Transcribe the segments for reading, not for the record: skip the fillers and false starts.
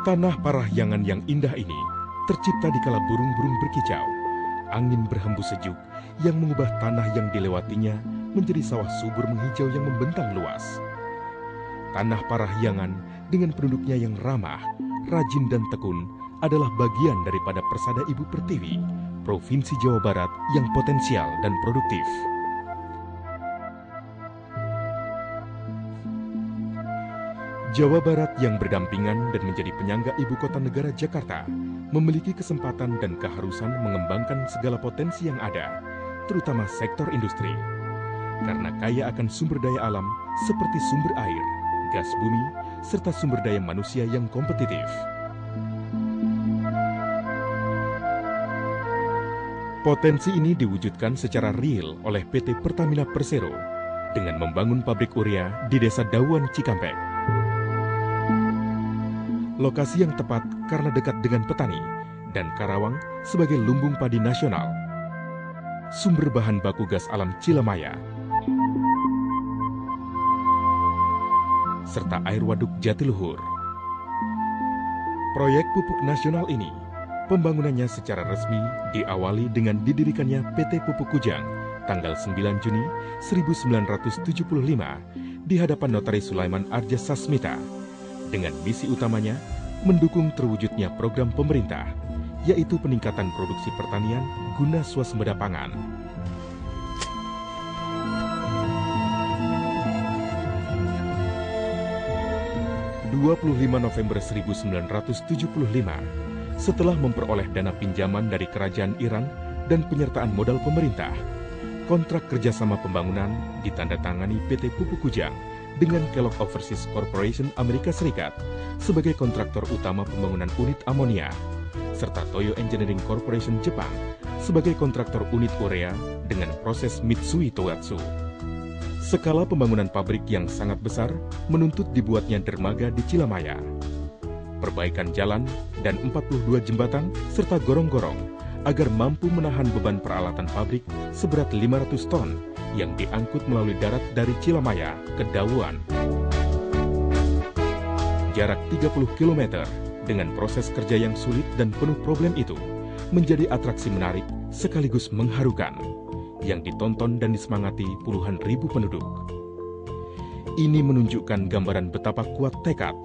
Tanah Parahyangan yang indah ini tercipta di kala burung-burung berkicau. Angin berhembus sejuk yang mengubah tanah yang dilewatinya menjadi sawah subur menghijau yang membentang luas. Tanah Parahyangan dengan penduduknya yang ramah, rajin dan tekun adalah bagian daripada Persada Ibu Pertiwi, Provinsi Jawa Barat yang potensial dan produktif. Jawa Barat yang berdampingan dan menjadi penyangga ibu kota negara Jakarta memiliki kesempatan dan keharusan mengembangkan segala potensi yang ada, terutama sektor industri. Karena kaya akan sumber daya alam seperti sumber air, gas bumi, serta sumber daya manusia yang kompetitif. Potensi ini diwujudkan secara real oleh PT Pertamina Persero dengan membangun pabrik urea di Desa Dauan Cikampek. Lokasi yang tepat karena dekat dengan petani dan Karawang sebagai lumbung padi nasional. Sumber bahan baku gas alam Cilamaya, serta air waduk Jatiluhur. Proyek pupuk nasional ini, pembangunannya secara resmi diawali dengan didirikannya PT Pupuk Kujang tanggal 9 Juni 1975 di hadapan Notaris Sulaiman Arja Sasmita dengan misi utamanya mendukung terwujudnya program pemerintah, yaitu peningkatan produksi pertanian guna swasembada pangan. November 1975, setelah memperoleh dana pinjaman dari kerajaan Iran dan penyertaan modal pemerintah, kontrak kerjasama pembangunan ditandatangani PT Pupuk Kujang dengan Kellogg Overseas Corporation Amerika Serikat sebagai kontraktor utama pembangunan unit amonia, serta Toyo Engineering Corporation Jepang sebagai kontraktor unit urea dengan proses Mitsui Togatsu. Skala pembangunan pabrik yang sangat besar menuntut dibuatnya dermaga di Cilamaya, perbaikan jalan dan 42 jembatan serta gorong-gorong agar mampu menahan beban peralatan pabrik seberat 500 ton yang diangkut melalui darat dari Cilamaya ke Dauan. Jarak 30 km dengan proses kerja yang sulit dan penuh problem itu menjadi atraksi menarik sekaligus mengharukan yang ditonton dan disemangati puluhan ribu penduduk. Ini menunjukkan gambaran betapa kuat tekad,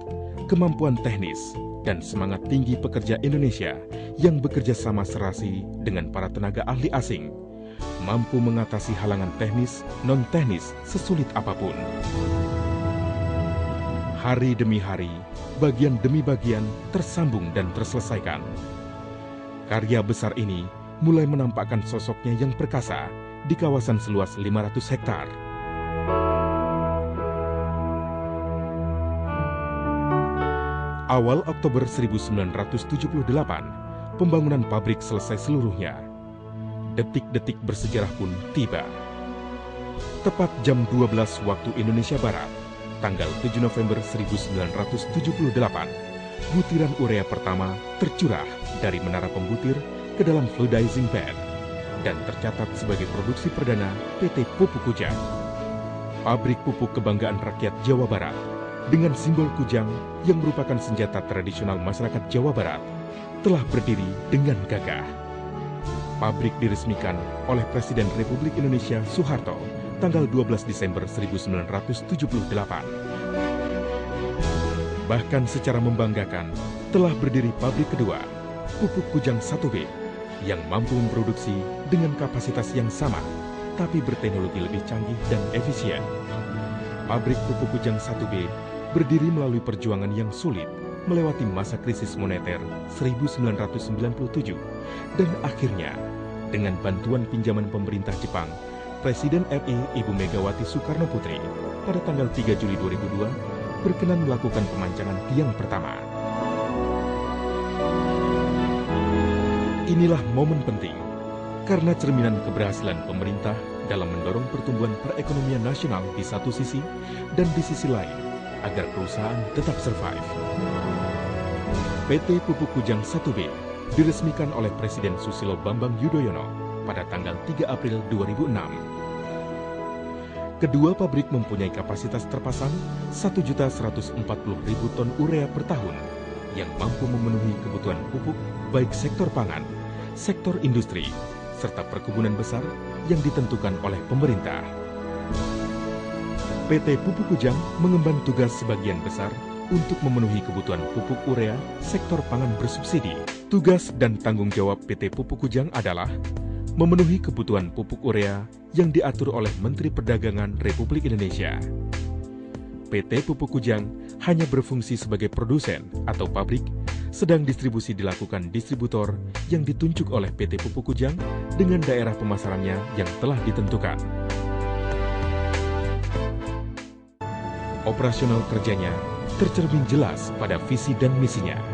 kemampuan teknis, dan semangat tinggi pekerja Indonesia yang bekerja sama serasi dengan para tenaga ahli asing, mampu mengatasi halangan teknis, non-teknis sesulit apapun. Hari demi hari, bagian demi bagian tersambung dan terselesaikan. Karya besar ini mulai menampakkan sosoknya yang perkasa di kawasan seluas 500 hektar. Awal Oktober 1978, pembangunan pabrik selesai seluruhnya. Detik-detik bersejarah pun tiba. Tepat jam 12 waktu Indonesia Barat, tanggal 7 November 1978, butiran urea pertama tercurah dari menara pembutir ke dalam fluidizing bed dan tercatat sebagai produksi perdana PT Pupuk Kujang. Pabrik pupuk kebanggaan rakyat Jawa Barat dengan simbol kujang yang merupakan senjata tradisional masyarakat Jawa Barat telah berdiri dengan gagah. Pabrik diresmikan oleh Presiden Republik Indonesia Soeharto tanggal 12 Desember 1978. Bahkan secara membanggakan telah berdiri pabrik kedua, Pupuk Kujang 1B, yang mampu memproduksi dengan kapasitas yang sama, tapi berteknologi lebih canggih dan efisien. Pabrik Pupuk Kujang 1B berdiri melalui perjuangan yang sulit melewati masa krisis moneter 1997 dan akhirnya dengan bantuan pinjaman pemerintah Jepang, Presiden RI Ibu Megawati Soekarno Putri pada tanggal 3 Juli 2002 berkenan melakukan pemancangan tiang pertama. Inilah momen penting karena cerminan keberhasilan pemerintah dalam mendorong pertumbuhan perekonomian nasional di satu sisi dan di sisi lain agar perusahaan tetap survive. PT Pupuk Kujang 1B diresmikan oleh Presiden Susilo Bambang Yudhoyono pada tanggal 3 April 2006. Kedua pabrik mempunyai kapasitas terpasang 1.140.000 ton urea per tahun yang mampu memenuhi kebutuhan pupuk baik sektor pangan, sektor industri, serta perkebunan besar yang ditentukan oleh pemerintah. PT Pupuk Kujang mengemban tugas sebagian besar untuk memenuhi kebutuhan pupuk urea sektor pangan bersubsidi. Tugas dan tanggung jawab PT Pupuk Kujang adalah memenuhi kebutuhan pupuk urea yang diatur oleh Menteri Perdagangan Republik Indonesia. PT Pupuk Kujang hanya berfungsi sebagai produsen atau pabrik, sedang distribusi dilakukan distributor yang ditunjuk oleh PT Pupuk Kujang dengan daerah pemasarannya yang telah ditentukan. Operasional kerjanya tercermin jelas pada visi dan misinya.